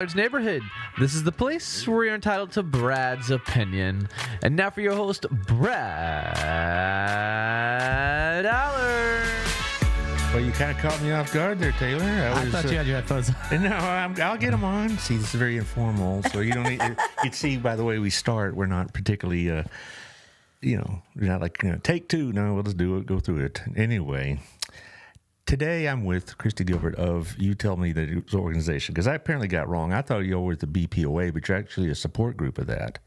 Allard's neighborhood. This is the place where you're entitled to Brad's opinion. And now for your host, Brad Allard. Well, you kind of caught me off guard there, Taylor. I thought you had your headphones on. No, I'll get them on. See, this is very informal, so you don't need. You'd see by the way we start, we're not particularly, we're not like take two. No, we'll just do it, go through it anyway. Today I'm with Kristy Gilbert of You Tell Me the organization, because I apparently got wrong. I thought you were with the BCPAAA, but you're actually a support group of that.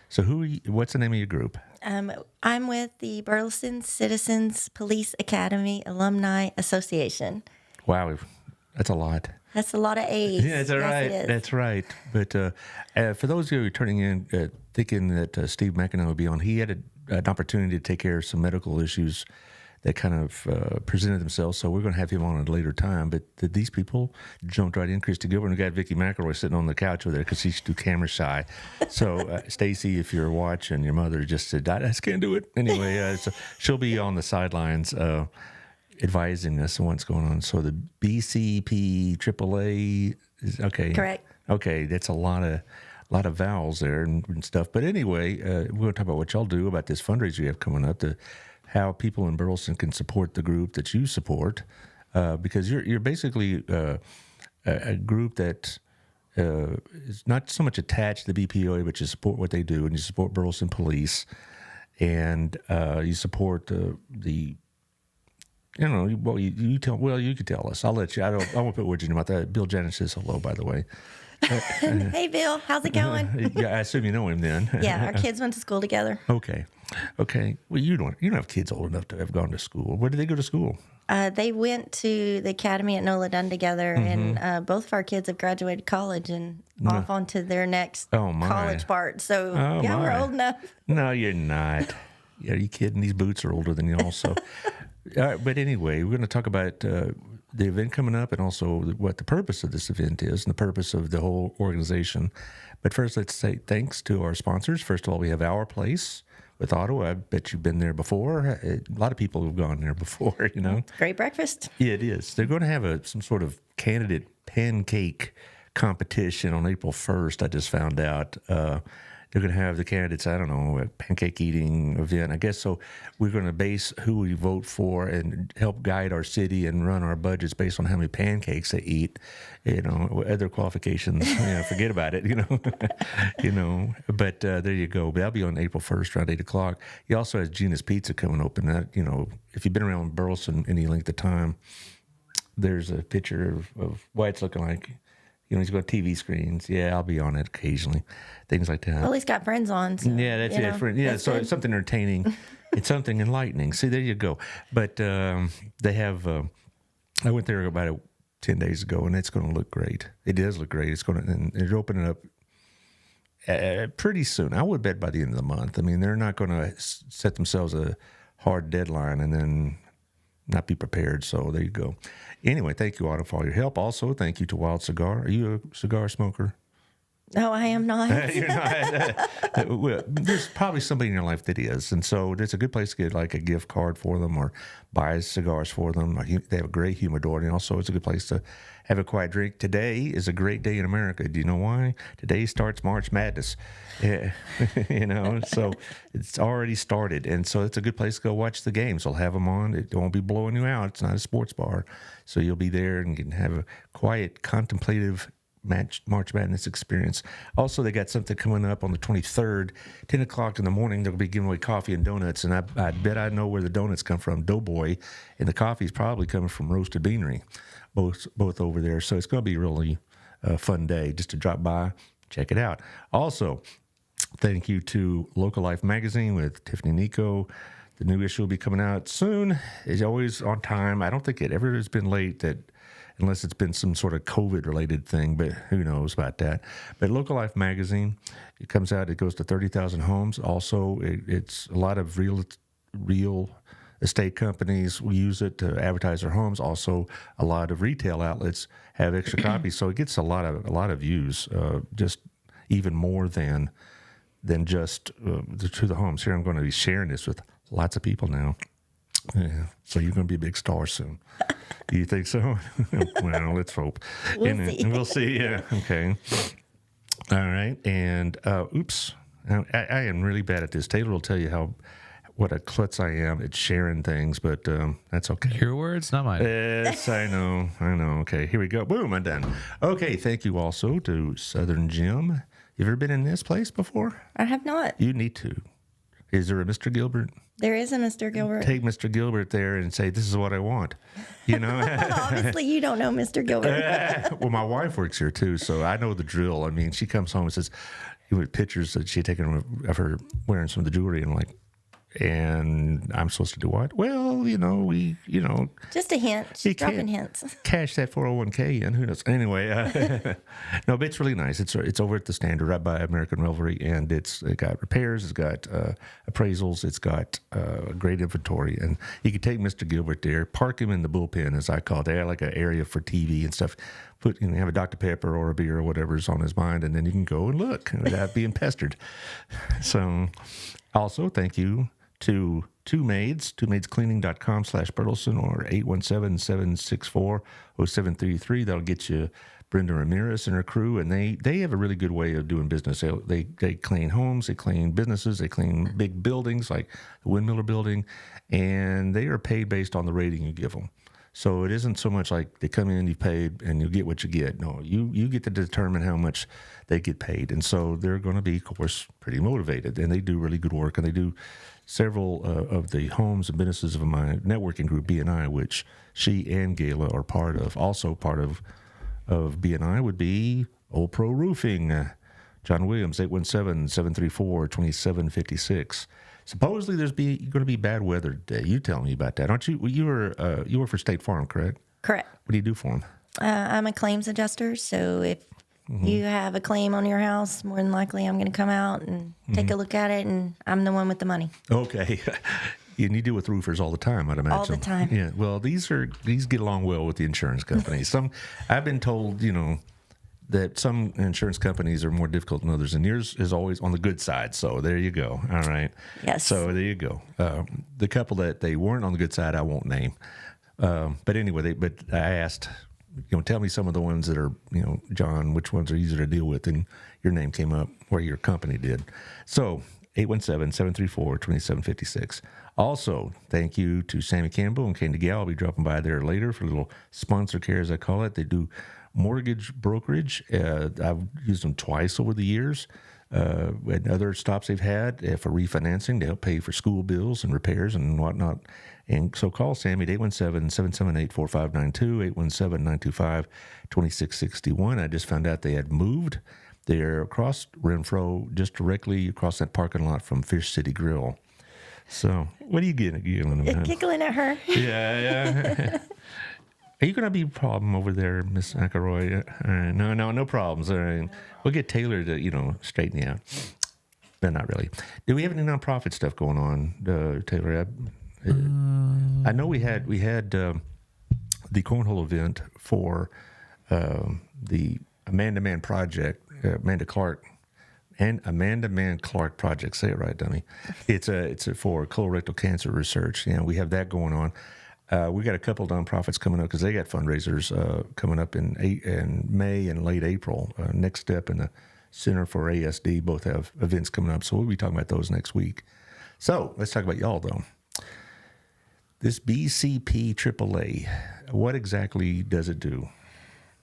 So what's the name of your group? I'm with the Burleson Citizens Police Academy Alumni Association. Wow, that's a lot. That's a lot of A's. Yeah, that's right. That's right. But for those of you who are turning in thinking that Steve McEnroe would be on, he had an opportunity to take care of some medical issues that kind of presented themselves. So we're going to have him on at a later time. But these people jumped right in. Kristy Gilbert, and we got Vicki McElroy sitting on the couch over there because she's too camera shy. So Stacy, if you're watching, your mother just said, I just can't do it. Anyway, so she'll be on the sidelines advising us on what's going on. So the BCPAAA is okay. Correct. Okay, that's a lot of vowels there and stuff. But anyway, we're going to talk about what y'all do about this fundraiser you have coming up, how people in Burleson can support the group that you support, because you're basically a group that is not so much attached to the BPOA, but you support what they do, and you support Burleson Police, and you support you could tell us. I'll let you. I won't put words in your mouth. Bill Janis says hello, by the way. Hey, Bill. How's it going? Yeah, I assume you know him then. Yeah, our kids went to school together. Okay. Well, you don't have kids old enough to have gone to school. Where did they go to school? They went to the academy at Nola Dunn together, and both of our kids have graduated college and off onto their next college part. So, we're old enough. No, you're not. Are you kidding? These boots are older than you also. But anyway, we're going to talk about the event coming up and also what the purpose of this event is and the purpose of the whole organization. But first, let's say thanks to our sponsors. First of all, we have Our Place with Otto. I bet you've been there before. A lot of people have gone there before, Great breakfast. Yeah, it is. They're going to have some sort of candidate pancake competition on April 1st, I just found out. They're going to have the candidates, I don't know, a pancake eating event, I guess. So we're going to base who we vote for and help guide our city and run our budgets based on how many pancakes they eat. Other qualifications, forget about it, But there you go. That'll be on April 1st around 8 o'clock. He also has Gina's Pizza coming open. That, if you've been around Burleson any length of time, there's a picture of what it's looking like. He's got TV screens. Yeah, I'll be on it occasionally. Things like that. Well, he's got friends on. So, yeah, that's it. Yeah, so good. It's something entertaining. It's something enlightening. See, there you go. But they have. I went there about 10 days ago, and it's going to look great. It does look great. It's going to, and they're opening up pretty soon. I would bet by the end of the month. I mean, they're not going to set themselves a hard deadline and then not be prepared. So there you go. Anyway, thank you, Otto, for all your help. Also, thank you to Wild Cigar. Are you a cigar smoker? No, I am not. You're not. Well, there's probably somebody in your life that is. And so it's a good place to get like a gift card for them or buy cigars for them. They have a great humidor. And also it's a good place to have a quiet drink. Today is a great day in America. Do you know why? Today starts March Madness. Yeah. So it's already started. And so it's a good place to go watch the games. They'll have them on. It won't be blowing you out. It's not a sports bar. So you'll be there and can have a quiet, contemplative March Madness experience. Also, they got something coming up on the 23rd, 10 o'clock in the morning. They'll be giving away coffee and donuts, and I bet I know where the donuts come from, Doughboy, and the coffee is probably coming from Roasted Beanery, both over there. So it's going to be a really fun day just to drop by, check it out. Also, thank you to Local Life Magazine with Tiffany Nico. The new issue will be coming out soon. It's always on time. I don't think it ever has been late unless it's been some sort of COVID-related thing, but who knows about that. But Local Life Magazine, it comes out, it goes to 30,000 homes. Also, it's a lot of real estate companies will use it to advertise their homes. Also, a lot of retail outlets have extra copies, so it gets a lot of views, just even more than just to the homes. Here, I'm going to be sharing this with lots of people now. Yeah. So you're going to be a big star soon. Do you think so? Well, let's hope. We'll see. We'll see. Yeah. Okay. All right. And oops, I am really bad at this. Taylor will tell you what a klutz I am at sharing things, but that's okay. Your words, not mine. Yes, I know. Okay, here we go. Boom, I'm done. Okay, thank you also to Southern Gym. You ever been in this place before? I have not. You need to. Is there a Mr. Gilbert? There is a Mr. Gilbert. Take Mr. Gilbert there and say, this is what I want. You know? Obviously, you don't know Mr. Gilbert. Well, my wife works here too, so I know the drill. I mean, she comes home and says, pictures that she had taken of her wearing some of the jewelry, and I'm like, and I'm supposed to do what? Well, Just a hint. She's dropping hints. Cash that 401k in. Who knows? Anyway, no, but it's really nice. It's over at the Standard right by American Revelry, and it got repairs, it's got appraisals, it's got great inventory, and you can take Mr. Gilbert there, park him in the bullpen, as I call it. They have like an area for TV and stuff. Have a Dr. Pepper or a beer or whatever's on his mind, and then you can go and look without being pestered. So, also thank you to Two Maids, twomaidcleaning.com/Bertelson or 817-764-0733. That'll get you Brenda Ramirez and her crew, and they have a really good way of doing business. They clean homes, they clean businesses, they clean big buildings like the Windmiller Building, and they are paid based on the rating you give them. So it isn't so much like they come in, you paid, and you get what you get. No, you get to determine how much they get paid. And so they're going to be, of course, pretty motivated. And they do really good work. And they do several of the homes and businesses of my networking group, BNI, which she and Gayla are part of. Also part of BNI would be Old Pro Roofing. John Williams, 817-734-2756. Supposedly there's going to be bad weather today. You tell me about that, aren't you? You were for State Farm, correct? Correct. What do you do for them? I'm a claims adjuster, so if you have a claim on your house, more than likely I'm going to come out and take a look at it, and I'm the one with the money. Okay. And you deal with roofers all the time, I'd imagine. All the time. Yeah. Well, these get along well with the insurance companies. I've been told, that some insurance companies are more difficult than others, and yours is always on the good side. So there you go. All right. Yes. So there you go. The couple that they weren't on the good side, I won't name. But anyway, but I asked, tell me some of the ones that are, John, which ones are easier to deal with, and your name came up, or your company did. So 817-734-2756. Also, thank you to Sammy Campbell and Candy Gal. I'll be dropping by there later for a little sponsor care, as I call it. They do mortgage brokerage. I've used them twice over the years. And other stops they've had for refinancing to help pay for school bills and repairs and whatnot. And so call Sammy at 817-778-4592, 817-925-2661. I just found out they had moved. They're across Renfro, just directly across that parking lot from Fish City Grill. So what are you getting? Giggling at her. Yeah. Are you going to be a problem over there, Miss McElroy? No problems. All right. We'll get Taylor to, straighten you out. But not really. Do we have any nonprofit stuff going on, Taylor? I know we had the cornhole event for the Amanda Man Project, Amanda Man Clark Project. Say it right, dummy. It's for colorectal cancer research. We have that going on. We got a couple of nonprofits coming up because they got fundraisers coming up in May and late April. Next Step and the Center for ASD both have events coming up, so we'll be talking about those next week. So let's talk about y'all, though. This BCPAAA, what exactly does it do?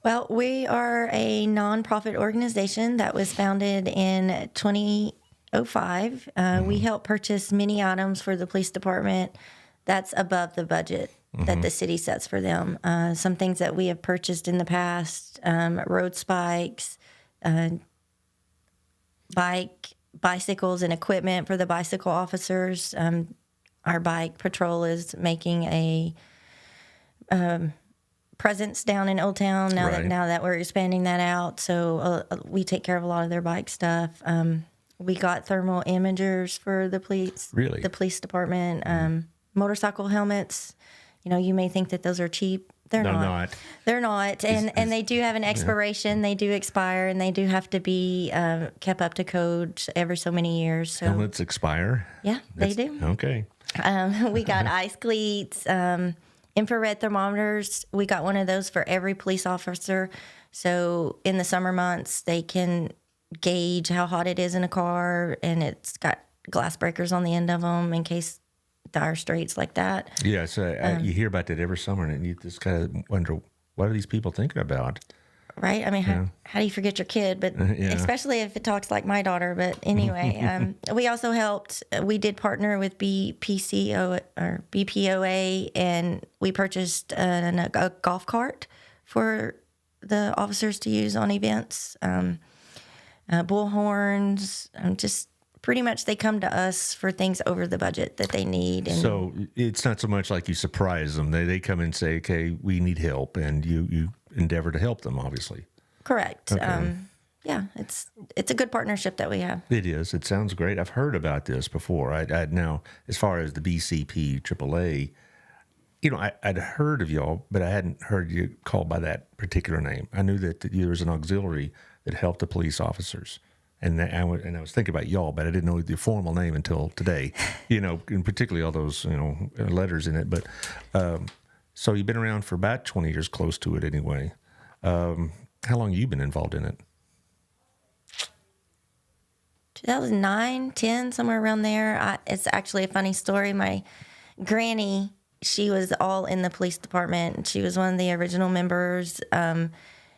Well, we are a nonprofit organization that was founded in 2005. We help purchase many items for the police department that's above the budget that the city sets for them. Some things that we have purchased in the past, road spikes, bicycles and equipment for the bicycle officers. Our bike patrol is making a presence down in Old Town now that we're expanding that out. So we take care of a lot of their bike stuff. We got thermal imagers for the police. Really? The police department. Motorcycle helmets. You may think that those are cheap. They're not. They're not. And they do have an expiration. They do expire, and they do have to be kept up to code every so many years. So helmets expire? Yeah, they do. Okay. We got ice cleats, infrared thermometers. We got one of those for every police officer. So in the summer months, they can gauge how hot it is in a car, and it's got glass breakers on the end of them in case dire straits like that. Yeah, so you hear about that every summer, and you just kind of wonder, what are these people thinking about? Right? I mean, how do you forget your kid? But especially if it talks like my daughter. But anyway, we also helped. We did partner with BPAAA, and we purchased a golf cart for the officers to use on events. Bullhorns, just pretty much they come to us for things over the budget that they need. And so it's not so much like you surprise them. They come and say, okay, we need help, and you endeavor to help them, obviously. correct. Okay. Yeah, it's a good partnership that we have. It is. It sounds great. I've heard about this before. I now, as far as the BCPAAA, I'd heard of y'all, but I hadn't heard you called by that particular name. I knew that there was an auxiliary that helped the police officers. And I was thinking about y'all, but I didn't know the formal name until today, and particularly all those, letters in it. But so you've been around for about 20 years, close to it anyway. How long have you been involved in it? 2009, 10, somewhere around there. It's actually a funny story. My granny, she was all in the police department. She was one of the original members, and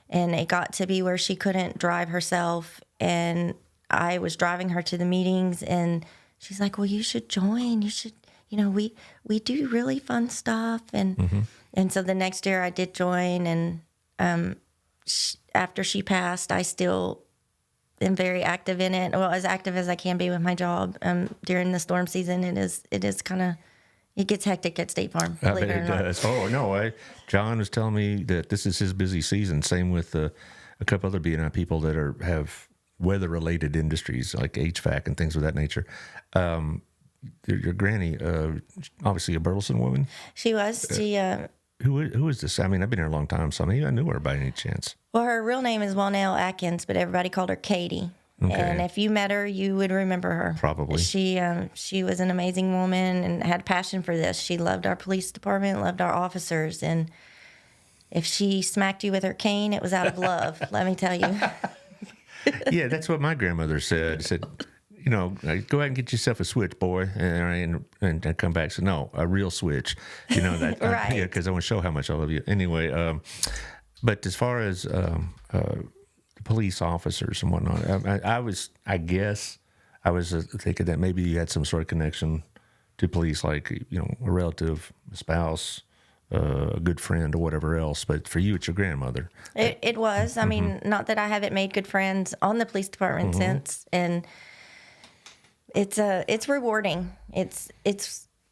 it got to be where she couldn't drive herself, and I was driving her to the meetings, and she's like, well, you should join. You should, we do really fun stuff. And so the next year I did join, and after she passed, I still am very active in it. Well, as active as I can be with my job. During the storm season, it is kind of, it gets hectic at State Farm. I bet it does. Oh, no. John was telling me that this is his busy season. Same with a couple other B&I people that have weather-related industries like HVAC and things of that nature. Your granny, obviously a Burleson woman? She was. Who is this? I mean, I've been here a long time, so maybe I knew her by any chance. Well, her real name is Wannell Atkins, but everybody called her Katie. Okay. And if you met her, you would remember her. Probably. She was an amazing woman and had passion for this. She loved our police department, loved our officers, and if she smacked you with her cane, it was out of love. Let me tell you. Yeah, that's what my grandmother said. Said, go out and get yourself a switch, boy, and I come back and said, no, a real switch. That Right. Yeah, because I want to show how much I love you. Anyway, but as far as police officers and whatnot, I was thinking that maybe you had some sort of connection to police, like a relative, a spouse, a good friend, or whatever else. But for you, it's your grandmother. It was. I mean, not that I haven't made good friends on the police department since, and it's rewarding.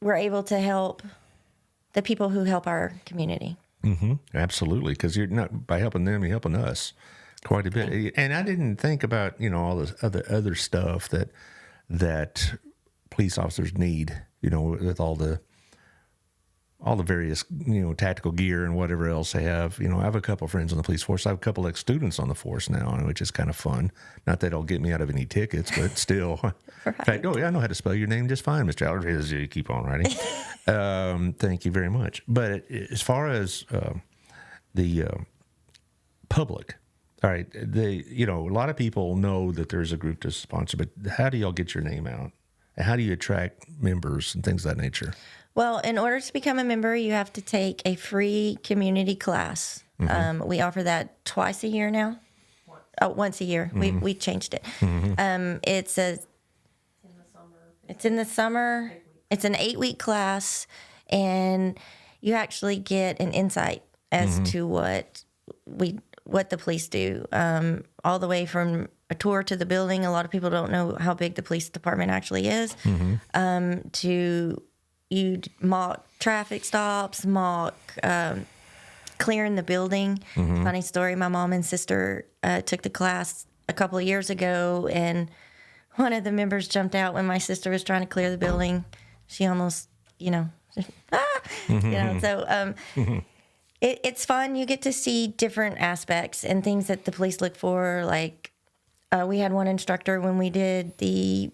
We're able to help the people who help our community. Absolutely, because you're not by helping them, you're helping us quite a bit. And I didn't think about all this other stuff that police officers need. With all the various tactical gear and whatever else they have. I have a couple of friends on the police force. I have a couple of students on the force now, which is kind of fun. Not that it'll get me out of any tickets, but still. Right. In fact, I know how to spell your name just fine, Mr. Allard. As you keep on writing. Thank you very much. But as far as the public, all right, a lot of people know that there's a group to sponsor, but how do y'all get your name out? And how do you attract members and things of that nature? Well, in order to become a member, you have to take a free community class. We offer that twice a year now. Once a year. We changed it. It's in the summer. It's an 8-week class, and you actually get an insight as to what the police do. All the way from a tour to the building. A lot of people don't know how big the police department actually is. To you mock traffic stops, mock clearing the building. Funny story, my mom and sister took the class a couple of years ago, and one of the members jumped out when my sister was trying to clear the building. She almost, so it's fun. You get to see different aspects and things that the police look for. Like we had one instructor when we did the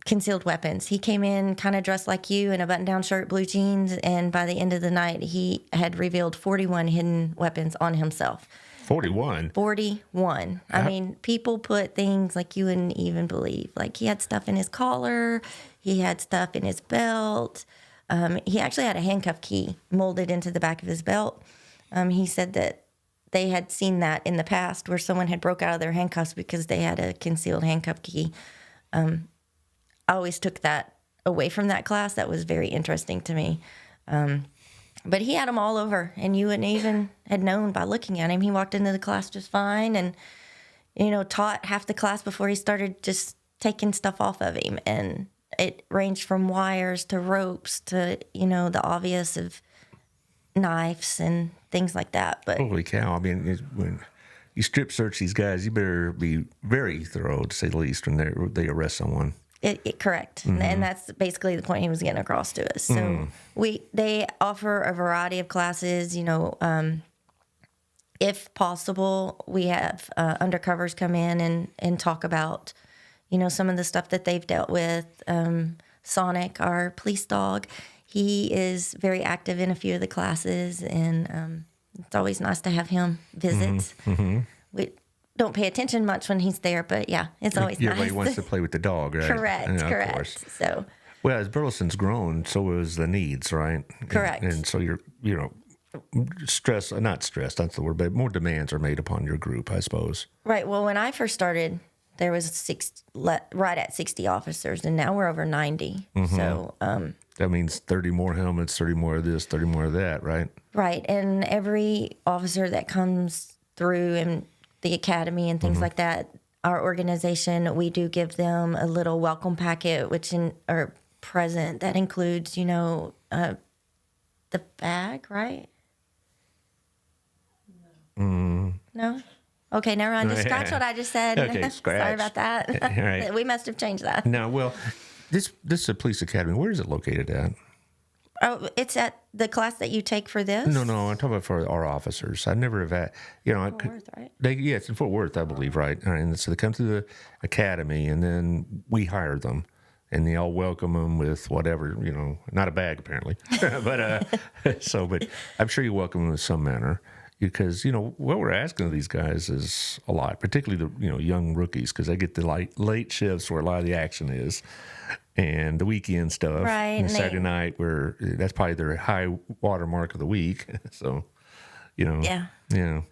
concealed weapons. He came in kind of dressed like you in a button-down shirt, blue jeans, and by the end of the night, he had revealed 41 hidden weapons on himself. 41. 41. I mean, people put things like you wouldn't even believe. Like he had stuff in his collar, he had stuff in his belt. He actually had a handcuff key molded into the back of his belt. He said that they had seen that in the past where someone had broke out of their handcuffs because they had a concealed handcuff key. I always took that away from that class. That was very interesting to me. But he had them all over, and you wouldn't even had known by looking at him. He walked into the class just fine and, taught half the class before he started just taking stuff off of him. And it ranged from wires to ropes to, the obvious of knives and things like that. But Holy cow. I mean, when you strip search these guys, you better be very thorough, to say the least, when they arrest someone. Correct. And that's basically the point he was getting across to us. So they offer a variety of classes, if possible, we have undercovers come in and talk about, some of the stuff that they've dealt with. Sonic, our police dog, he is very active in a few of the classes, and it's always nice to have him visit. We don't pay attention much when he's there, but yeah, it's always nice. Everybody wants to play with the dog, right? Correct, Yeah, correct. Of course. So, Well, as Burleson's grown, so is the needs, right? Correct. And so you're, not stressed, that's the word, but more demands are made upon your group, I suppose. right. Well, when I first started, there was right at 60 officers, and now we're over 90. So, That means 30 more helmets, 30 more of this, 30 more of that, right? right. And every officer that comes through in the academy and things like that, our organization, we do give them a little welcome packet, or present that includes, the bag, right? No? Okay, never mind. Just scratch what I just said. Okay, scratch. Sorry about that. Right. We must have changed that. Now, well, this is a police academy. Where is it located at? Oh, it's at the class that you take for this? No, I'm talking about for our officers. I never have had, Fort Worth, right? It's in Fort Worth, I believe, right? And so they come to the academy, and then we hire them, and they all welcome them with whatever, not a bag apparently, but I'm sure you welcome them in some manner, because what we're asking of these guys is a lot, particularly the young rookies, because they get the late shifts where a lot of the action is. And the weekend stuff, Right, and and Saturday night, where that's probably their high water mark of the week. So, Yeah. do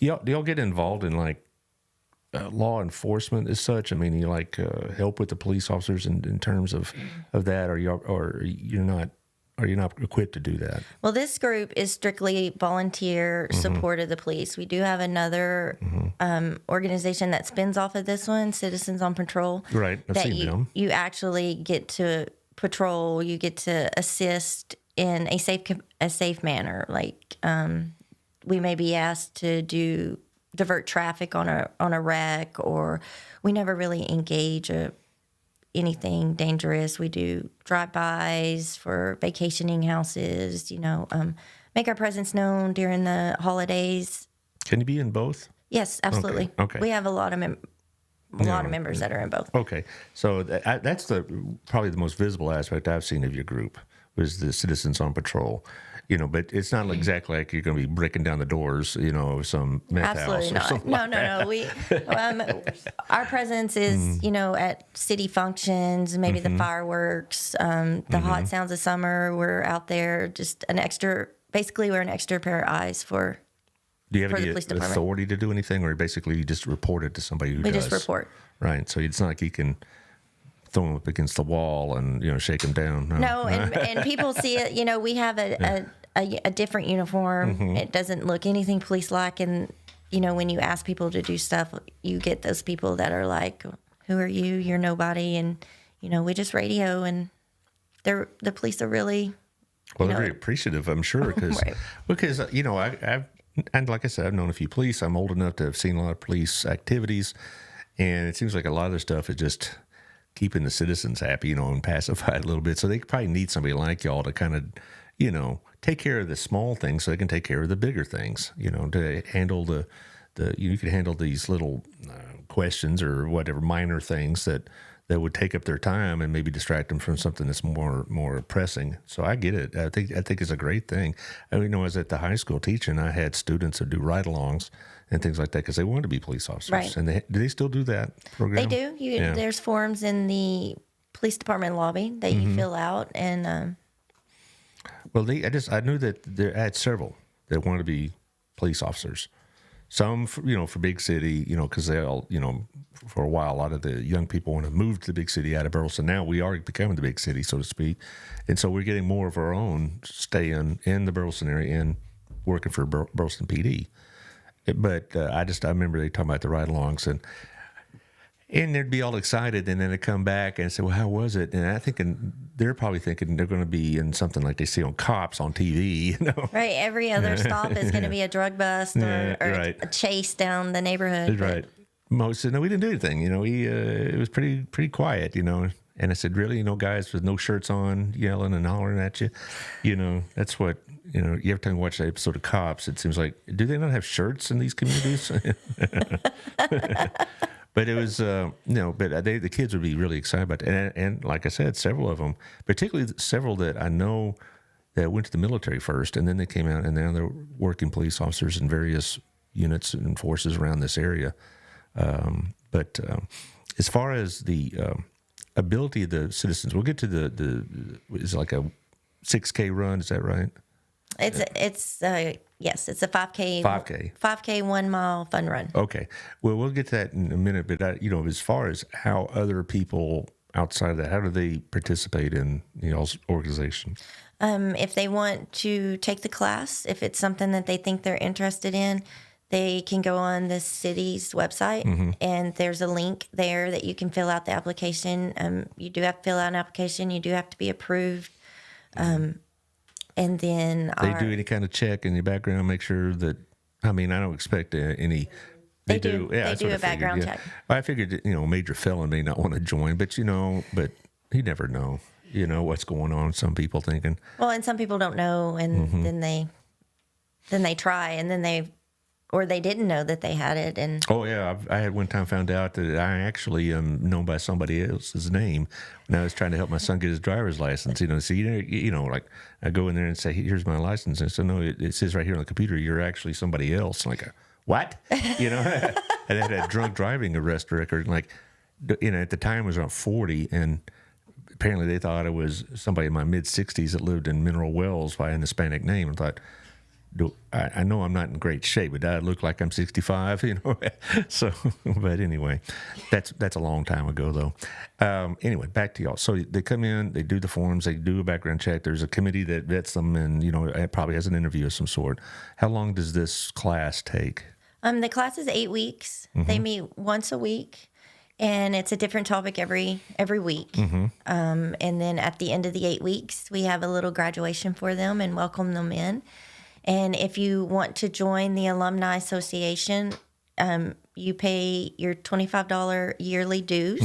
y'all get involved in law enforcement as such? I mean, you help with the police officers in terms of that, or you're not equipped to do that? Well, this group is strictly volunteer support of the police. We do have another organization that spins off of this one, Citizens on Patrol. Right, I've that seen them. You actually get to patrol. You get to assist in a safe manner. Like we may be asked to divert traffic on a wreck, or we never really engage anything dangerous. We do drive-bys for vacationing houses, make our presence known during the holidays. Can you be in both? Yes, absolutely. Okay. We have a lot of members that are in both. Okay, so that's probably the most visible aspect I've seen of your group, was the Citizens on Patrol. But it's not exactly like you're going to be breaking down the doors, of some meth Absolutely house or not. something. No. We our presence is, at city functions, maybe the fireworks, the hot sounds of summer. We're out there, just basically we're an extra pair of eyes for. Do you have for the any police department. authority to do anything, or basically you just report it to somebody who We does? just report. Right. So it's not like you can throw them up against the wall and shake them down. No, and people see it. We have a different uniform. It doesn't look anything police-like, and when you ask people to do stuff, you get those people that are like, "Who are you? You're nobody," and we just radio, and the police are really. Well, they're very appreciative, I'm sure, Right. because and like I said, I've known a few police. I'm old enough to have seen a lot of police activities, and it seems like a lot of their stuff is just keeping the citizens happy, and pacified a little bit. So they probably need somebody like y'all to kind of, take care of the small things so they can take care of the bigger things, to handle you can handle these little questions or whatever minor things that that would take up their time and maybe distract them from something that's more pressing. So I get it. I think it's a great thing. I mean, I was at the high school teaching. I had students that do ride-alongs and things like that because they wanted to be police officers. Right. And do they still do that program? They do. There's forms in the police department lobby that you fill out, and well, I knew that I had several that wanted to be police officers. Some, for big city, because they all, for a while, a lot of the young people want to move to the big city out of Burleson. Now we are becoming the big city, so to speak. And so we're getting more of our own staying in the Burleson area and working for Burleson PD. But I remember they talking about the ride-alongs, and they'd be all excited, and then they'd come back and say, well, how was it? And they're probably thinking they're going to be in something like they see on Cops on TV, Right, every other stop is going to be a drug bust or right. a chase down the neighborhood. Right. Most said, no, we didn't do anything. It was pretty quiet, And I said, really, guys with no shirts on, yelling and hollering at you, that's what, every time you watch that episode of Cops, it seems like, do they not have shirts in these communities? But it was, the kids would be really excited about it. And like I said, several of them, particularly several that I know that went to the military first, and then they came out, and now they're working police officers in various units and forces around this area. But as far as the ability of the citizens, we'll get to is it like a 6K run, is that right? Yes, it's a 5K. 5K 1 mile fun run. Okay. Well, we'll get to that in a minute. But as far as how other people outside of that, how do they participate in y'all's organization? If they want to take the class, if it's something that they think they're interested in, they can go on the city's website, and there's a link there that you can fill out the application. You do have to fill out an application. You do have to be approved. And then they do any kind of check in your background, make sure that. I mean, I don't expect any. They do. Yeah, they do a background check. I figured, a major felon may not want to join, but but you never know. What's going on. Some people thinking. Well, and some people don't know, and then they try, and then they didn't know that they had it. And oh yeah, I had one time found out that I actually am known by somebody else's name when I was trying to help my son get his driver's license. So like I go in there and say, "Here's my license," and so no, it says right here on the computer, you're actually somebody else. Like, what? And I had a drunk driving arrest record. Like, at the time it was around 40, and apparently they thought I was somebody in my mid 60s that lived in Mineral Wells by an Hispanic name, and thought. I know I'm not in great shape, but I look like I'm 65, So, but anyway, that's a long time ago, though. Anyway, back to y'all. So they come in, they do the forms, they do a background check. There's a committee that vets them, and it probably has an interview of some sort. How long does this class take? The class is 8 weeks. They meet once a week, and it's a different topic every week. And then at the end of the 8 weeks, we have a little graduation for them and welcome them in. And if you want to join the Alumni Association, you pay your $25 yearly dues.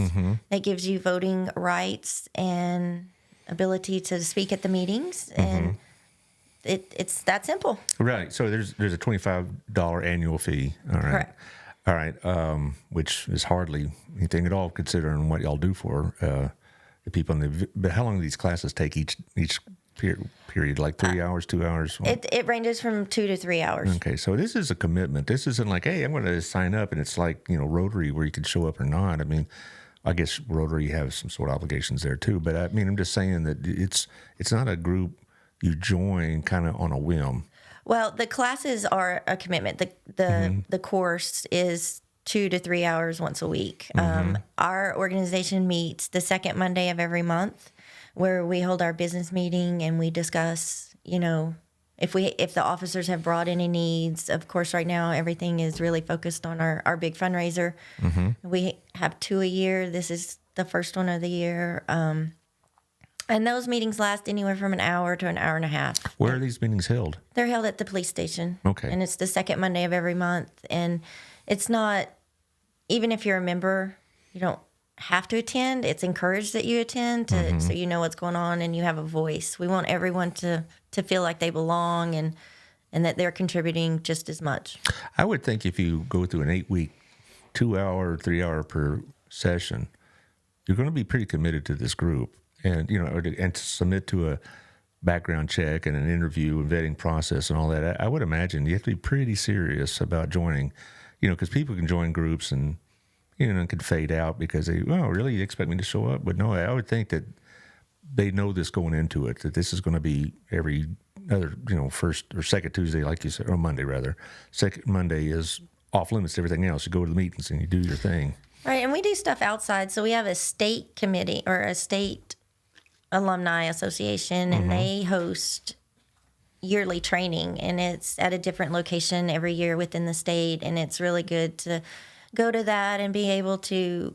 That gives you voting rights and ability to speak at the meetings. And it's that simple. Right. So there's a $25 annual fee. All right. Correct. All right. Which is hardly anything at all considering what y'all do for the people. But how long do these classes take each period, like 3 hours, 2 hours? It ranges from 2 to 3 hours. Okay, so this is a commitment. This isn't like, hey, I'm going to sign up, and it's like Rotary where you can show up or not. I mean, I guess Rotary has some sort of obligations there too. But I mean, I'm just saying that it's not a group you join kind of on a whim. Well, the classes are a commitment. The course is 2 to 3 hours once a week. Our organization meets the second Monday of every month, where we hold our business meeting and we discuss, if the officers have brought any needs. Of course, right now everything is really focused on our big fundraiser. We have 2 a year. This is the first one of the year. And those meetings last anywhere from an hour to an hour and a half. Where are these meetings held? They're held at the police station. Okay. And it's the second Monday of every month. And it's not, even if you're a member, you don't have to attend. It's encouraged that you attend so you know what's going on and you have a voice. We want everyone to feel like they belong and that they're contributing just as much. I would think if you go through an 8-week, 2 hour, 3 hour per session, you're going to be pretty committed to this group, and and to submit to a background check and an interview and vetting process and all that, I would imagine you have to be pretty serious about joining, because people can join groups and can fade out because really, you expect me to show up? But no, I would think that they know this going into it, that this is going to be every other, first or second Tuesday, like you said, or Monday rather. Second Monday is off limits to everything else. You go to the meetings and you do your thing. Right, and we do stuff outside. So we have a state committee or a state alumni association, and they host yearly training, and it's at a different location every year within the state, and it's really good to go to that and be able to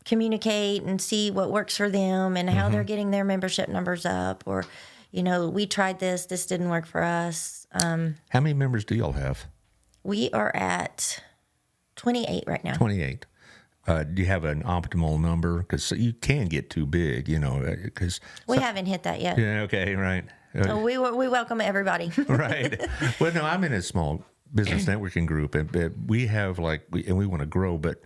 communicate and see what works for them and how they're getting their membership numbers up, or we tried this didn't work for us. How many members do y'all have? We are at 28 right now. 28. Do you have an optimal number? Because you can get too big, because we haven't hit that yet. Yeah, okay, right. So we welcome everybody. Right. Well, no, I'm in a small business networking group, and we have we want to grow, but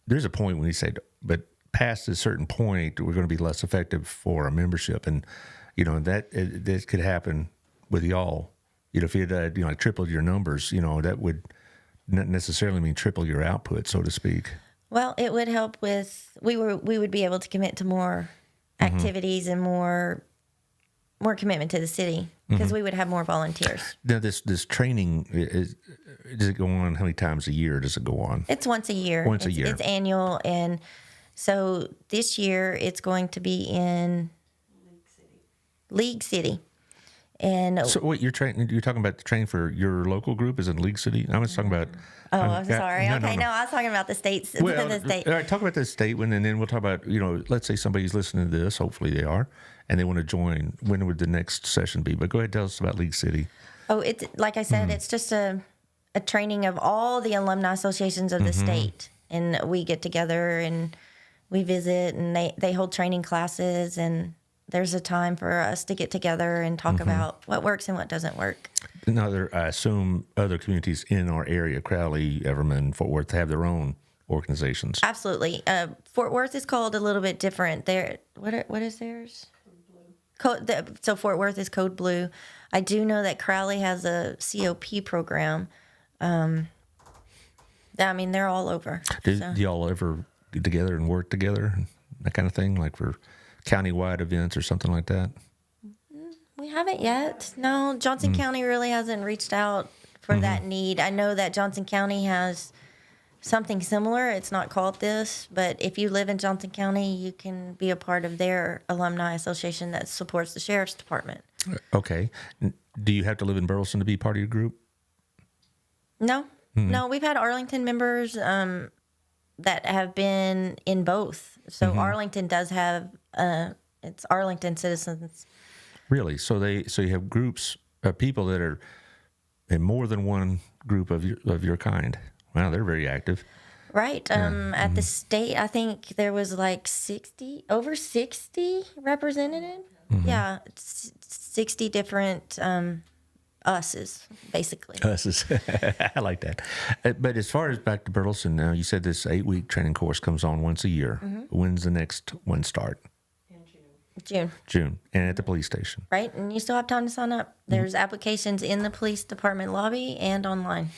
there's a point when you say, but past a certain point, we're going to be less effective for our membership, and that could happen with y'all. If you had tripled your numbers, that would not necessarily mean triple your output, so to speak. Well, it would help with we would be able to commit to more activities and more commitment to the city because we would have more volunteers. Now, this training does it go on? How many times a year does it go on? It's once a year. Once a year. It's annual, and so this year it's going to be in League City. And so, wait, you're talking about the training for your local group is in League City? I was talking about. Oh, I'm sorry. No, I was talking about the states. Well, the state. All right, talk about the state one, and then we'll talk about, let's say somebody's listening to this, hopefully they are, and they want to join. When would the next session be? But go ahead, tell us about League City. Oh, it's like I said, it's just a training of all the alumni associations of the state, and we get together and we visit, and they hold training classes, and there's a time for us to get together and talk about what works and what doesn't work. Now, I assume other communities in our area, Crowley, Everman, Fort Worth, have their own organizations. Absolutely. Fort Worth is called a little bit different. What is theirs? So Fort Worth is Code Blue. I do know that Crowley has a COP program. They're all over. Do y'all ever get together and work together, that kind of thing, like for countywide events or something like that? We haven't yet. No, Johnson County really hasn't reached out for that need. I know that Johnson County has something similar. It's not called this, but if you live in Johnson County, you can be a part of their alumni association that supports the sheriff's department. Okay. Do you have to live in Burleson to be part of your group? No. No, we've had Arlington members that have been in both. So Arlington does have it's Arlington citizens. Really? So you have groups of people that are in more than one group of your kind. Wow, they're very active. Right. At the state, I think there was over 60 represented. Yeah, 60 different us's, basically. Us's. I like that. But as far as back to Burleson now, you said this 8-week training course comes on once a year. When's the next one start? June. And at the police station. Right. And you still have time to sign up. There's applications in the police department lobby and online.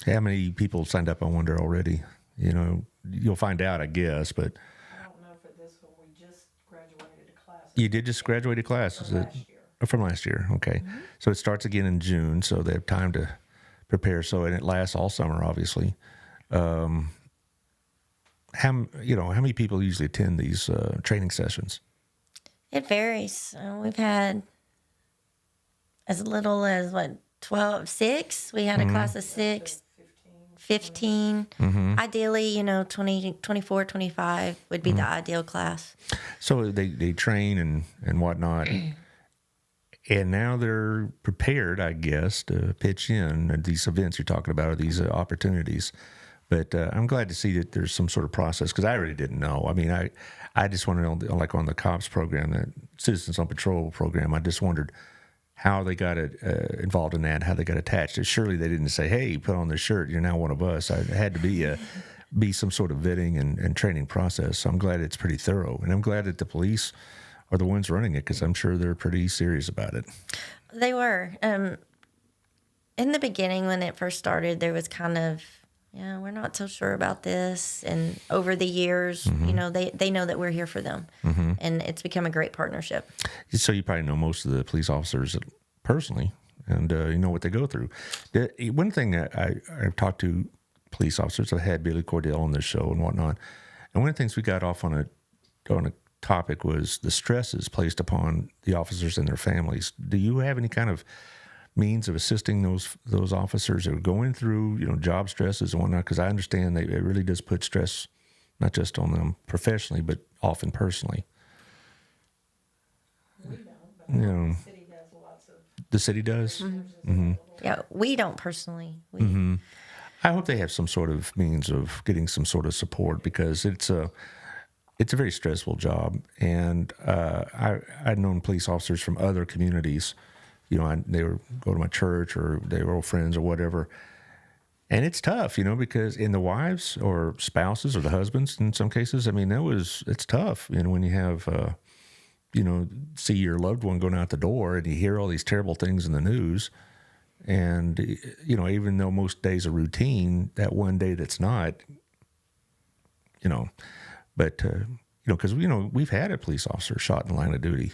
How many people signed up, I wonder, already? You'll find out, I guess, but. I don't know for this one. We just graduated a class. You did just graduate a class? From last year. Okay. So it starts again in June, so they have time to prepare. So, and it lasts all summer, obviously. How many people usually attend these training sessions? It varies. We've had as little as 6. We had a class of 6, 15. Ideally, 20, 24, 25 would be the ideal class. So they train and whatnot. And now they're prepared, I guess, to pitch in at these events you're talking about, or these opportunities. But I'm glad to see that there's some sort of process, because I really didn't know. I mean, I just wanted to know, like on the COPS program, that Citizens on Patrol program, I just wondered how they got involved in that, how they got attached. Surely they didn't say, hey, put on this shirt, you're now one of us. It had to be be some sort of vetting and training process. So I'm glad it's pretty thorough, and I'm glad that the police are the ones running it, because I'm sure they're pretty serious about it. They were. In the beginning, when it first started, there was kind of, yeah, we're not so sure about this. And over the years, you know, they know that we're here for them. And it's become a great partnership. So you probably know most of the police officers personally, and you know what they go through. One thing I've talked to police officers, I've had Billy Cordell on this show and whatnot, and one of the things we got off on a topic was the stresses placed upon the officers and their families. Do you have any kind of means of assisting those officers that are going through, you know, job stresses and whatnot? Because I understand that it really does put stress not just on them professionally, but often personally. We don't, but You know, the city has lots of. the city does. Yeah, we don't personally. We, I hope they have some sort of means of getting some sort of support, because it's a very stressful job. And I'd known police officers from other communities. You know, they would go to my church, or they were old friends or whatever. And it's tough, you know, because in the wives or spouses or the husbands in some cases, I mean, it's tough, you know, when you have, you know, see your loved one going out the door and you hear all these terrible things in the news. And, you know, even though most days are routine, that one day that's not, you know, but, you know, because, you know, we've had a police officer shot in the line of duty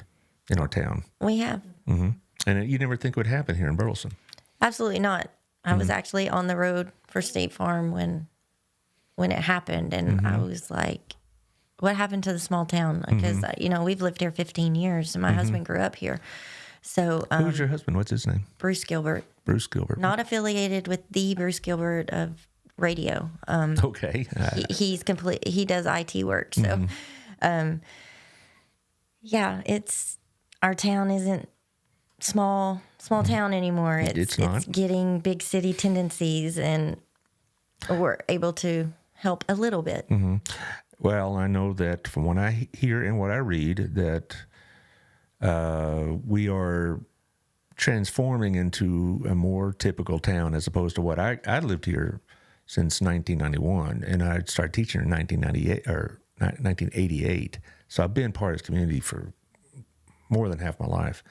in our town. we have. And you never think it would happen here in Burleson. Absolutely not. I was actually on the road for State Farm when it happened, and I was like, "What happened to the small town?" Because you know, we've lived here 15 years, and my husband grew up here. So Who's your husband? What's his name? Bruce Gilbert, Bruce Gilbert. not affiliated with the Bruce Gilbert of radio. Okay. He's complete. He does IT work. So, yeah, it's our town isn't small town anymore. It's not. It's getting big city tendencies, and we're able to help a little bit. Well, I know that from what I hear and what I read, that we are transforming into a more typical town, as opposed to what I lived here since 1991, and I started teaching in 1998 or 1988. So I've been part of this community for more than half my life.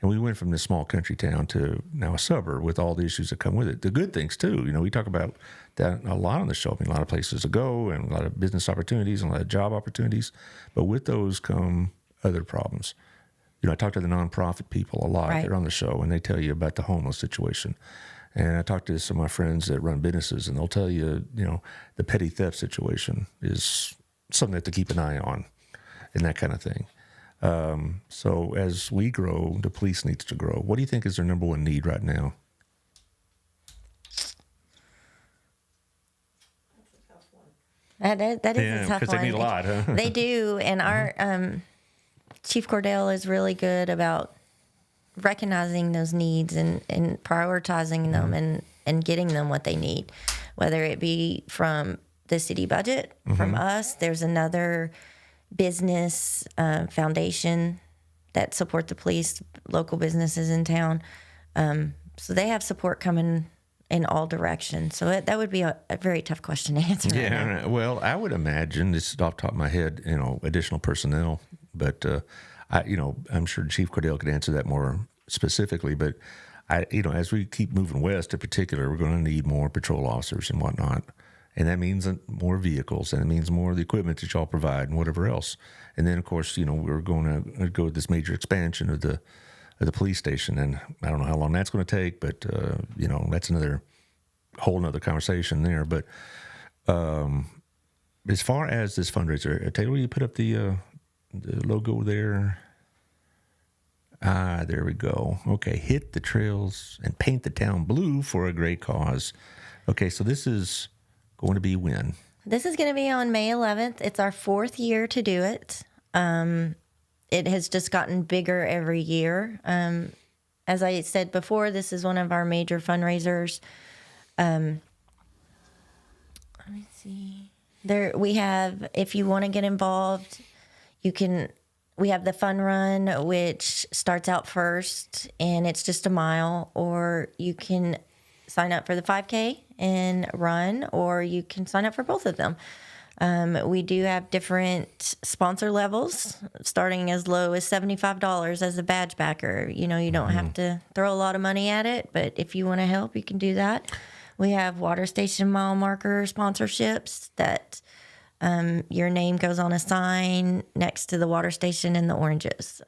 And we went from this small country town to now a suburb with all the issues that come with it. The good things too. You know, we talk about that a lot on the show. I mean, a lot of places to go and a lot of business opportunities and a lot of job opportunities. But with those come other problems. You know, I talk to the nonprofit people a lot. Right. They're on the show, and they tell you about the homeless situation. And I talk to some of my friends that run businesses, and they'll tell you, you know, the petty theft situation is something they have to keep an eye on and that kind of thing. So as we grow, the police needs to grow. What do you think is their number one need right now? That is a tough one. because they need a lot, huh? They do, and our Chief Cordell is really good about recognizing those needs and prioritizing them and getting them what they need, whether it be from the city budget, from us. There's another business foundation that support the police, local businesses in town. So they have support coming in all directions. So that would be a very tough question to answer. right now. Yeah, well, I would imagine, this is off the top of my head, you know, additional personnel, but I'm sure Chief Cordell could answer that more specifically. But as we keep moving west, in particular, we're going to need more patrol officers and whatnot, and that means more vehicles, and it means more of the equipment that y'all provide and whatever else. And then, of course, we're going to go with this major expansion of the police station, and I don't know how long that's going to take, but that's another whole nother conversation there. But as far as this fundraiser, Taylor, you put up the logo there. There we go. Okay, hit the trails and paint the town blue for a great cause. Okay, so this is going to be when? This is going to be on May 11th. It's our 4th year to do it. It has just gotten bigger every year. As I said before, this is one of our major fundraisers. Let me see. We have, if you want to get involved, we have the fun run, which starts out first, and it's just a mile, or you can sign up for the 5K and run, or you can sign up for both of them. We do have different sponsor levels, starting as low as $75 as a badge backer. You know, you don't have to throw a lot of money at it, but if you want to help, you can do that. We have water station mile marker sponsorships that your name goes on a sign next to the water station in the oranges.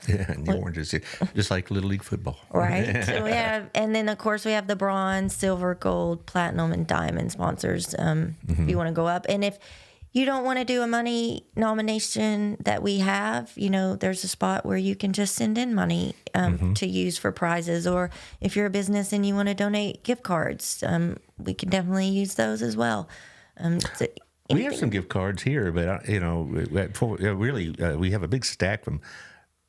Yeah, and the oranges, just like Little League football. Right. So we have, and then of course we have the bronze, silver, gold, platinum, and diamond sponsors. If you want to go up, and if you don't want to do a money nomination that we have, you know, there's a spot where you can just send in money to use for prizes, or if you're a business and you want to donate gift cards, we can definitely use those as well. So We have some gift cards here, but you know, we have a big stack from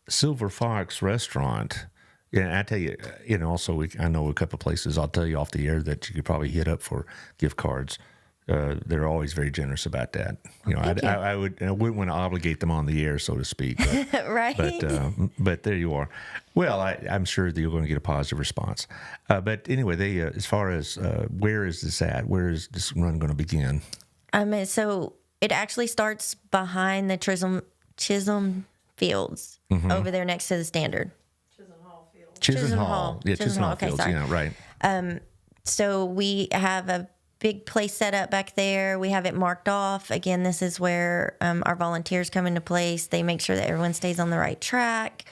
Silver Fox Restaurant. Yeah, I tell you, you know, also I know a couple of places. I'll tell you off the air that you could probably hit up for gift cards. They're always very generous about that. You know, I wouldn't want to obligate them on the air, so to speak. But, right. But there you are. Well, I'm sure that you're going to get a positive response. But anyway, they as far as where is this at? Where is this run going to begin? So it actually starts behind the Chisholm Fields, over there next to the Standard. Chisenhall Field. Chisholm Hall. Yeah, Chisholm Hall Okay, Fields. sorry. Yeah, right. So we have a big place set up back there. We have it marked off. Again, this is where our volunteers come into place. They make sure that everyone stays on the right track.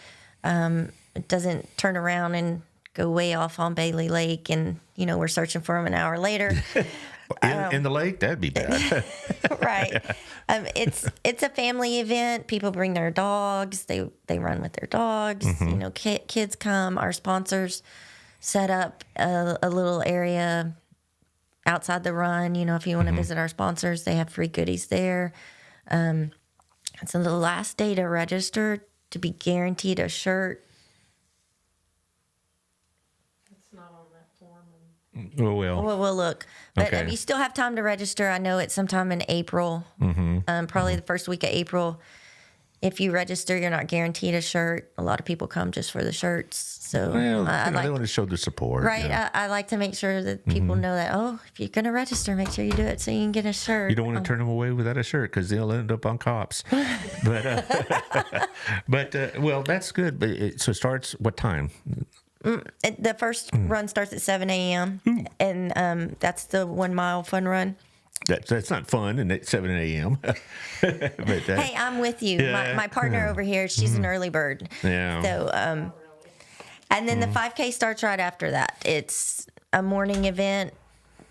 It doesn't turn around and go way off on Bailey Lake, and you know we're searching for them an hour later. In the lake, that'd be bad. Right. It's a family event. People bring their dogs. They run with their dogs. You know, kids come. Our sponsors set up a little area outside the run. You know, if you want to visit our sponsors, they have free goodies there. So the last day to register to be guaranteed a shirt. It's not on that form. Oh, well. Well, we'll look. But Okay. you still have time to register. I know it's sometime in April, probably the first week of April. If you register, you're not guaranteed a shirt. A lot of people come just for the shirts. So Well, I they like, want to show their support. right. You know. I like to make sure that people know that, if you're going to register, make sure you do it so you can get a shirt. You don't want to turn them away without a shirt because they'll end up on cops. But well, that's good. But so it starts what time? The first run starts at 7 a.m. And that's the 1 mile fun run. That's not fun, and it's 7 a.m. but Hey, I'm with you. Yeah. My partner over here, she's an early bird. Yeah. So, and then the 5K starts right after that. It's a morning event.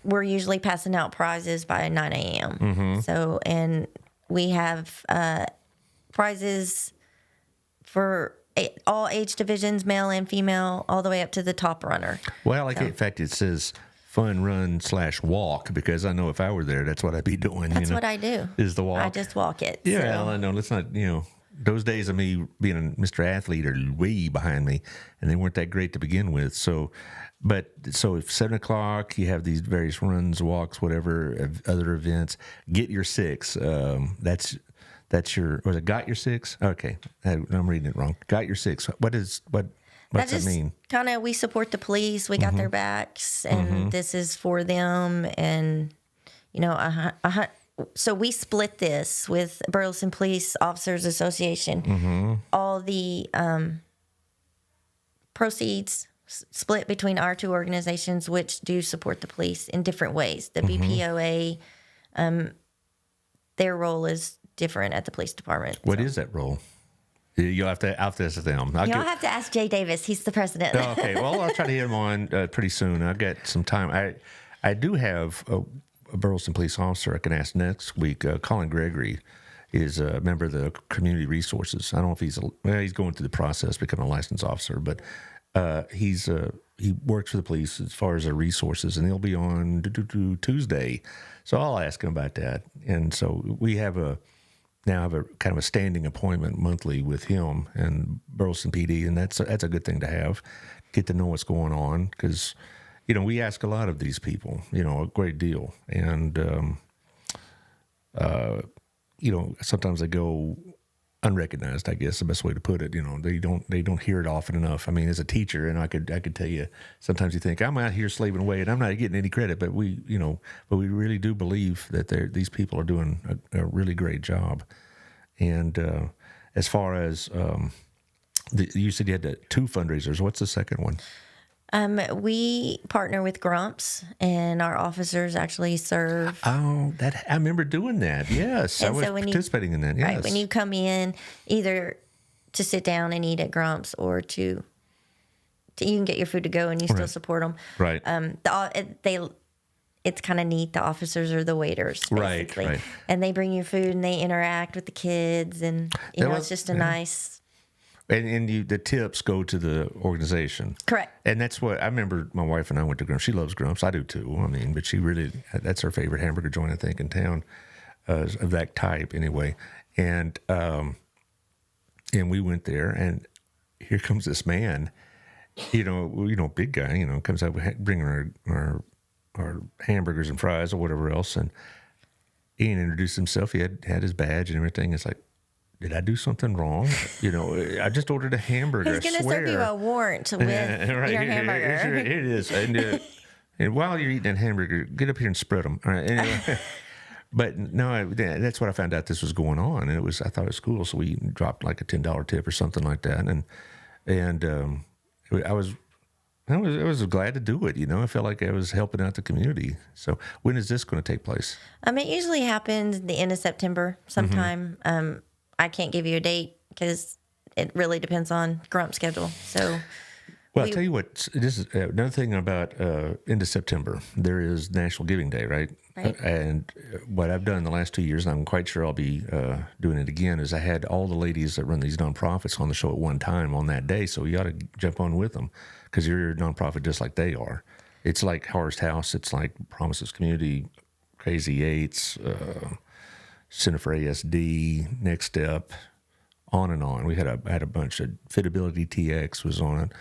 We're usually passing out prizes by 9 a.m. So, and we have prizes for all age divisions, male and female, all the way up to the top runner. Well, in fact, it says fun run / walk because I know if I were there, that's what I'd be doing. That's you know, what I do. is the walk. I just walk it. Yeah, so. well, I know. Let's not, you know, those days of me being a Mr. Athlete are way behind me, and they weren't that great to begin with. So, so if 7 o'clock, you have these various runs, walks, whatever, other events, get your 6. That's your, was it got your 6? Okay, I'm reading it wrong. Got your 6. What's that mean? Kind of, we support the police. We got their backs, and this is for them. And you know, so we split this with Burleson Police Officers Association. All the proceeds split between our two organizations, which do support the police in different ways. The BCPAAA, their role is different at the police department. What is that role? You'll have to ask them. You'll have to ask Jay Davis. He's the president. Oh, okay. Well, I'll try to get him on pretty soon. I've got some time. I do have a Burleson police officer I can ask next week. Colin Gregory is a member of the Community Resources. I don't know if he's going through the process, becoming a licensed officer, but he works for the police as far as their resources, and he'll be on Tuesday. So I'll ask him about that. And so we have now have a kind of a standing appointment monthly with him and Burleson PD, and that's a good thing to have. Get to know what's going on because, you know, we ask a lot of these people, you know, a great deal, and you know, sometimes I go, unrecognized, I guess the best way to put it. You know, they don't hear it often enough. I mean, as a teacher, and I could tell you, sometimes you think I'm out here slaving away and I'm not getting any credit, but we really do believe that these people are doing a really great job. And as far as you said you had 2 fundraisers. What's the second one? We partner with Grumps, and our officers actually serve. Oh, I remember doing that. Yes, And I was so when participating in that. Yes. Right, when you come in, either to sit down and eat at Grumps, or to you can get your food to go and you still support them. Right. It's kind of neat. The officers are the waiters, basically. Right. And they bring you food and they interact with the kids, and it's just a nice. And the tips go to the organization. Correct. And that's what I remember. My wife and I went to Grumps. She loves Grumps. I do too. I mean, but that's her favorite hamburger joint, I think, in town, of that type anyway. And we went there, and here comes this man, big guy, comes out bringing our hamburgers and fries or whatever else. And Ian introduced himself. He had his badge and everything. It's like, did I do something wrong? I just ordered a hamburger. He's going to serve you a warrant with right, your hamburger. Here it is. And while you're eating that hamburger, get up here and spread them. All right. Anyway, but no, that's what I found out this was going on, and I thought it was cool. So we dropped like a $10 tip or something like that, and I was glad to do it. I felt like I was helping out the community. So when is this going to take place? It usually happens the end of September sometime. I can't give you a date because it really depends on Grump's schedule. So, I'll tell you what. This is another thing about into September. There is National Giving Day, right? Right. And what I've done the last 2 years, and I'm quite sure I'll be doing it again, is I had all the ladies that run these nonprofits on the show at one time on that day. So you ought to jump on with them because you're a nonprofit just like they are. It's like Harvest House. It's like Promises Community, Crazy Eights. Center for ASD, Next Step, on and on. We had a bunch of Fitability TX was on it.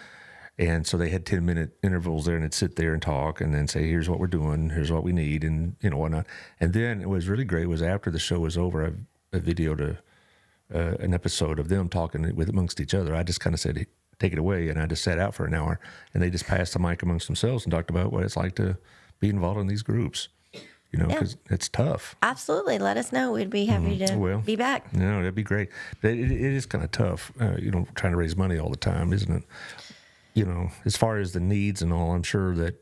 And so they had 10-minute intervals there, and they'd sit there and talk and then say, here's what we're doing, here's what we need, and whatnot. And then it was really great was after the show was over, I videoed an episode of them talking amongst each other. I just kind of said, take it away, and I just sat out for an hour, and they just passed the mic amongst themselves and talked about what it's like to be involved in these groups. Because it's tough. Absolutely. Let us know. We'd be happy to be back. No, that'd be great. But it is kind of tough, trying to raise money all the time, isn't it? As far as the needs and all, I'm sure that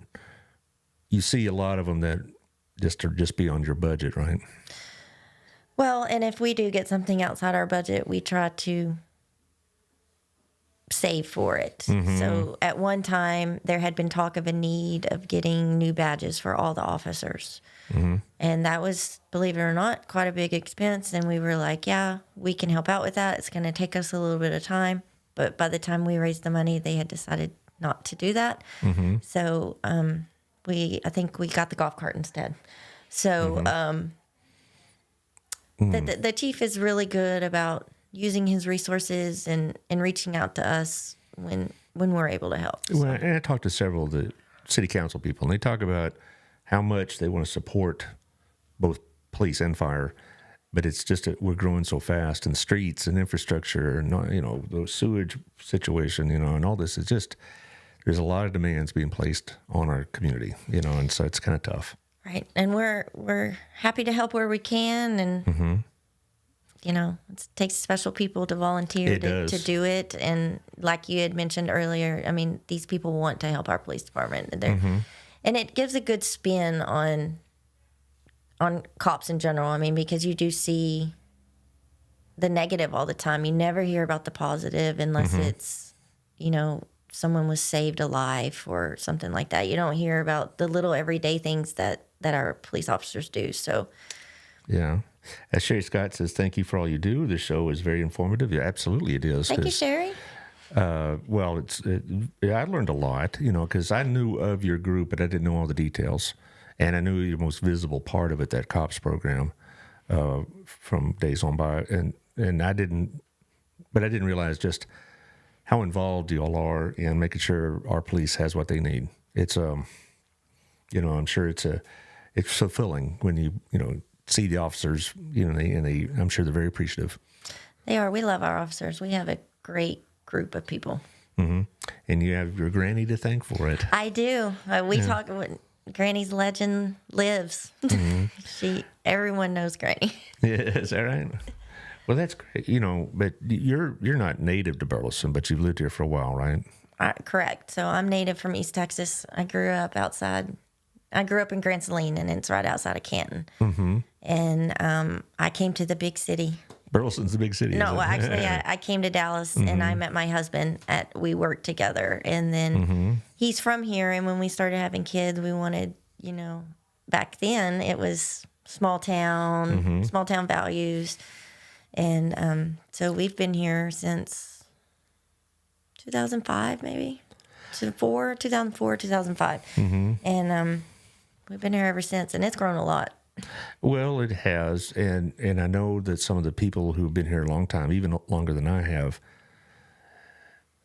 you see a lot of them that are just beyond your budget, right? Well, and if we do get something outside our budget, we try to save for it. So at one time, there had been talk of a need of getting new badges for all the officers. And that was, believe it or not, quite a big expense. And we were like, yeah, we can help out with that. It's going to take us a little bit of time. But by the time we raised the money, they had decided not to do that. So I think we got the golf cart instead. So the chief is really good about using his resources and reaching out to us when we're able to help. So. Well, and I talked to several of the city council people, and they talk about how much they want to support both police and fire, but it's just that we're growing so fast, and streets and infrastructure, and the sewage situation, and all this is just there's a lot of demands being placed on our community, and so it's kind of tough. Right, and we're happy to help where we can, and it takes special people to volunteer to do it. And like you had mentioned earlier, I mean, these people want to help our police department. And it gives a good spin on cops in general. I mean, because you do see the negative all the time. You never hear about the positive unless it's, someone was saved alive or something like that. You don't hear about the little everyday things that our police officers do. So, yeah. As Sherry Scott says, thank you for all you do. The show is very informative. Yeah, absolutely it is. Thank you, Sherry. I learned a lot, because I knew of your group, but I didn't know all the details. And I knew your most visible part of it, that COPS program, from days on by. And I didn't realize just how involved you all are in making sure our police has what they need. It's, I'm sure it's fulfilling when you see the officers, I'm sure they're very appreciative. They are. We love our officers. We have a great group of people. And you have your granny to thank for it. I do. We talk. Granny's legend lives. Everyone knows Granny. Yeah, is that right? Well, that's great. But you're not native to Burleson, but you've lived here for a while, right? Correct. So I'm native from East Texas. I grew up in Grand Saline, and it's right outside of Canton. And I came to the big city. Burleson's the big city. No, well, actually, I came to Dallas, and I met my husband. We worked together, and then he's from here. And when we started having kids, we wanted, back then it was small town values, and so we've been here since 2005, maybe 2004, 2005, and we've been here ever since, and it's grown a lot. Well, it has, and I know that some of the people who've been here a long time, even longer than I have,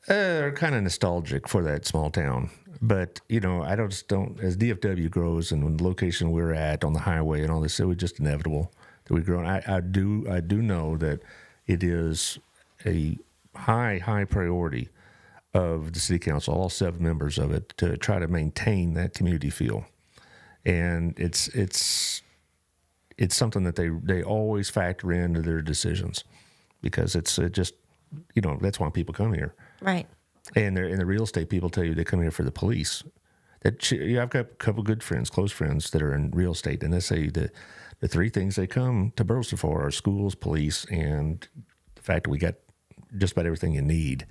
are kind of nostalgic for that small town. But I just don't. As DFW grows and the location we're at on the highway and all this, it was just inevitable that we grow. And I do know that it is a high priority of the city council, all 7 members of it, to try to maintain that community feel. And it's something that they always factor into their decisions, because it's just, that's why people come here. Right. And the real estate people tell you they come here for the police. I've got a couple good friends, close friends, that are in real estate, and they say that the 3 things they come to Burleson for are schools, police, and the fact that we got just about everything you need.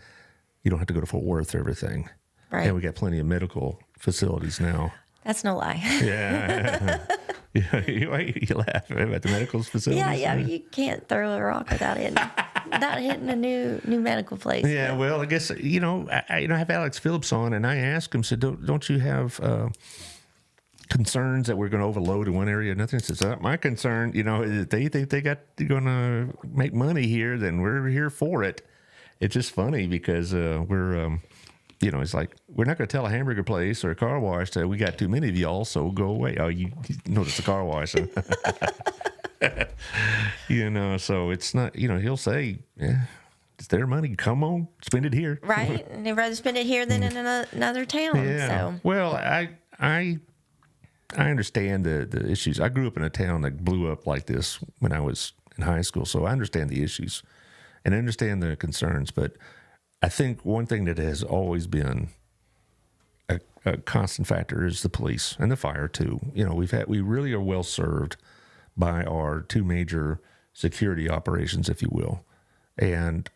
You don't have to go to Fort Worth for everything. Right. And we got plenty of medical facilities now. That's no lie. Yeah. You laugh about the medical facilities. Yeah. You can't throw a rock without hitting a new medical place. Yeah. Well, I guess I have Alex Phillips on, and I asked him, said, "Don't you have concerns that we're going to overload in one area?" Nothing. He says, "My concern, if they think they're going to make money here, then we're here for it." It's just funny because we're. It's like, we're not going to tell a hamburger place or a car wash that we got too many of y'all, so go away. Oh, you know it's a car wash. Huh? So it's not, he'll say, yeah, it's their money. Come on, spend it here. Right. And they'd rather spend it here than in another town. Yeah. So. Well, I understand the issues. I grew up in a town that blew up like this when I was in high school, so I understand the issues and I understand the concerns, but I think one thing that has always been a constant factor is the police and the fire too. We really are well served by our 2 major security operations, if you will. And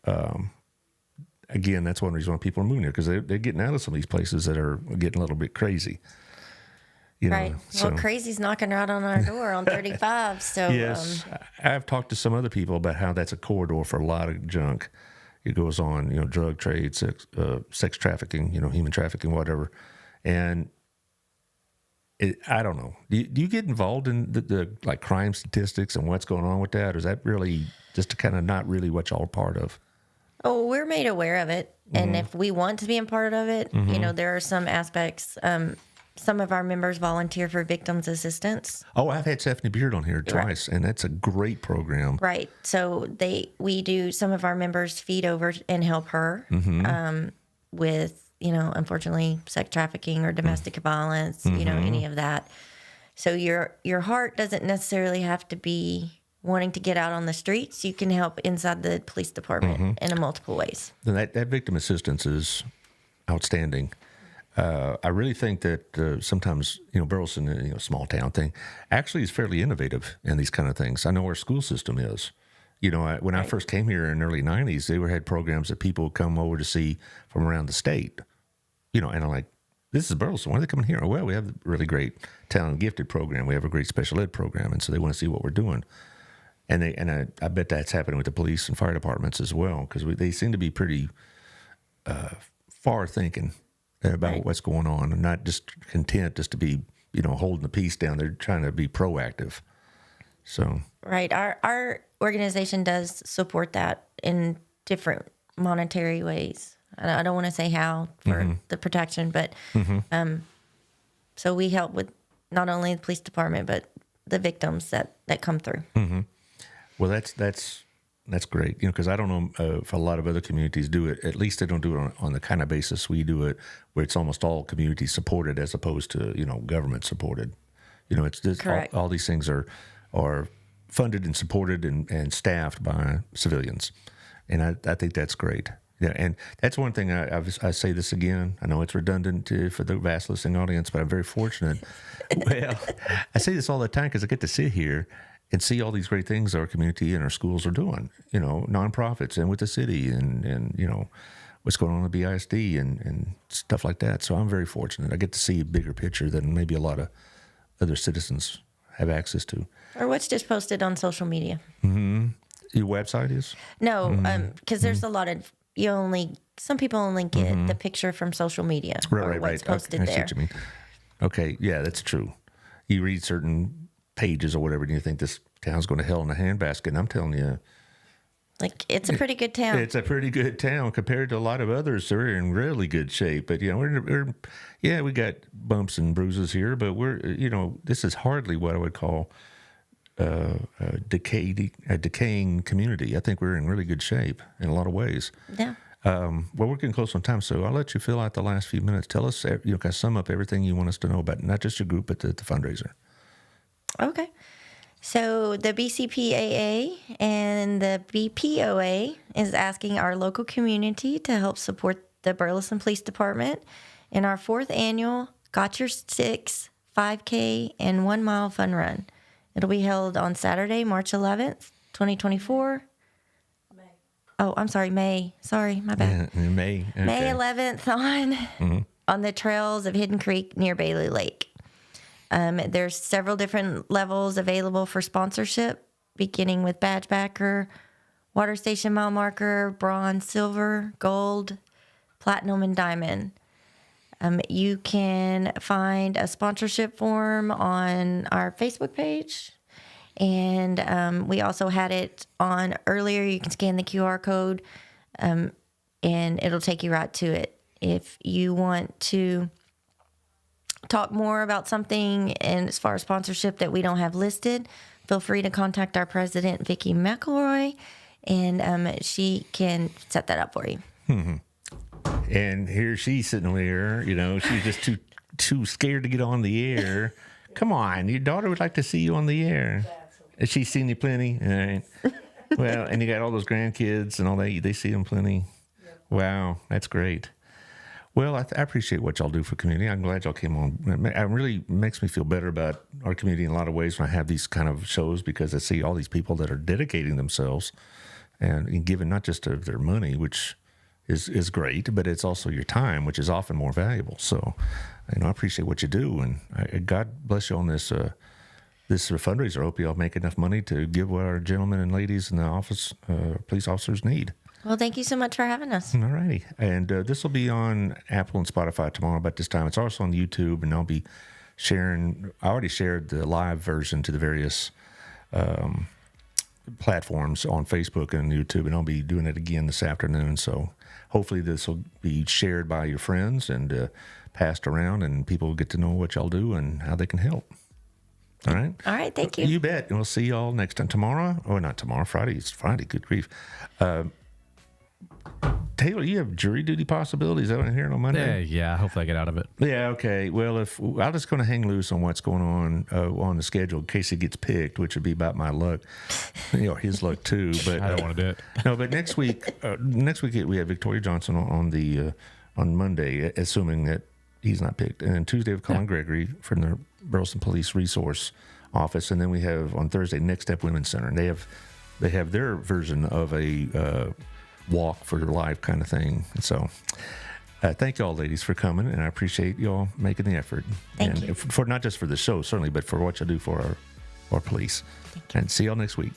again, that's one reason why people are moving here, because they're getting out of some of these places that are getting a little bit crazy. Right. Well, crazy's knocking right on our door on 35. So yes, I've talked to some other people about how that's a corridor for a lot of junk. It goes on, drug trade, sex trafficking, human trafficking, whatever. And I don't know. Do you get involved in the like crime statistics and what's going on with that? Or is that really just kind of not really what y'all are part of? Oh, we're made aware of it. And if we want to be a part of it, there are some aspects. Some of our members volunteer for victims assistance. Oh, I've had Stephanie Beard on here twice, and that's a great program. Right. So some of our members feed over and help her with, unfortunately, sex trafficking or domestic violence, any of that. So your heart doesn't necessarily have to be wanting to get out on the streets. You can help inside the police department in multiple ways. And that victim assistance is outstanding. I really think that sometimes, Burleson, small town thing, actually is fairly innovative in these kind of things. I know our school system is. When I first came here in the early 90s, they had programs that people would come over to see from around the state. And I'm like, this is Burleson. Why are they coming here? Well, we have a really great talent and gifted program. We have a great special ed program. And so they want to see what we're doing. And I bet that's happening with the police and fire departments as well, because they seem to be pretty far thinking about what's going on, and not just content just to be, holding the peace down. They're trying to be proactive. So right, our organization does support that in different monetary ways. I don't want to say how for the protection, but so we help with not only the police department but the victims that come through. Well, that's That's great. Because I don't know if a lot of other communities do it. At least they don't do it on the kind of basis we do it, where it's almost all community supported as opposed to government supported. It's just Correct. all these things are funded and supported and staffed by civilians, and I think that's great. Yeah, and that's one thing I say this again. I know it's redundant for the vast listening audience, but I'm very fortunate. Well, I say this all the time because I get to sit here and see all these great things our community and our schools are doing. Nonprofits and with the city and what's going on at BISD and stuff like that. So I'm very fortunate. I get to see a bigger picture than maybe a lot of other citizens have access to. Or what's just posted on social media. Your website is? No, because there's a lot of some people only get the picture from social media or what's posted I there. see what you mean. Okay, yeah, that's true. You read certain pages or whatever, and you think this town's going to hell in a handbasket. And I'm telling you, it's a pretty good town. it's a pretty good town compared to a lot of others. They're in really good shape. But we got bumps and bruises here, but this is hardly what I would call a decaying community. I think we're in really good shape in a lot of ways. Yeah. Well, we're getting close on time, so I'll let you fill out the last few minutes. Tell us, kind of sum up everything you want us to know about, not just your group, but the fundraiser. Okay. So the BCPAA and the BPOA is asking our local community to help support the Burleson Police Department in our 4th annual Got Your Six 5K and 1 mile fun run. It'll be held on Saturday, March 11th, 2024. Oh, I'm sorry, May. Sorry, my bad. Yeah, May. Okay. May 11th on the trails of Hidden Creek near Bailey Lake. There's several different levels available for sponsorship, beginning with badge backer, water station mile marker, bronze, silver, gold, platinum, and diamond. You can find a sponsorship form on our Facebook page. And we also had it on earlier. You can scan the QR code and it'll take you right to it. If you want to talk more about something and as far as sponsorship that we don't have listed, feel free to contact our president, Vicki McElroy, and she can set that up for you. And here she's sitting there, she's just too scared to get on the air. Come on, your daughter would like to see you on the air. Has she seen you plenty? All right. Well, and you got all those grandkids and all that. They see them plenty. Wow, that's great. Well, I appreciate what y'all do for community. I'm glad y'all came on. It really makes me feel better about our community in a lot of ways when I have these kind of shows, because I see all these people that are dedicating themselves and giving not just their money, which is great, but it's also your time, which is often more valuable. So, I appreciate what you do, and God bless you on this fundraiser. I hope y'all make enough money to give what our gentlemen and ladies in the office, police officers need. Well, thank you so much for having us. All righty. And this will be on Apple and Spotify tomorrow about this time. It's also on YouTube, and I'll be sharing. I already shared the live version to the various platforms on Facebook and YouTube, and I'll be doing it again this afternoon. So hopefully this will be shared by your friends and passed around, and people will get to know what y'all do and how they can help. All right? All right, thank you. You bet. And we'll see y'all next time. Tomorrow? Oh, not tomorrow. Friday. It's Friday. Good grief. Taylor, you have jury duty possibilities. Is that what I'm hearing on Monday? Yeah. Hopefully I get out of it. Yeah, okay. Well, I'm just going to hang loose on what's going on the schedule in case he gets picked, which would be about my luck, his luck too. But I don't want to do it. No, but next week we have Victoria Johnson on Monday, assuming that he's not picked, and then Tuesday we have Colin Gregory from the Burleson Police Resource Office, and then we have on Thursday Next Step Women's Center, and they have their version of a walk for life kind of thing. So thank y'all ladies for coming, and I appreciate y'all making the effort. Thank you. For not just for the show certainly, but for what you do for our police. And see y'all next week.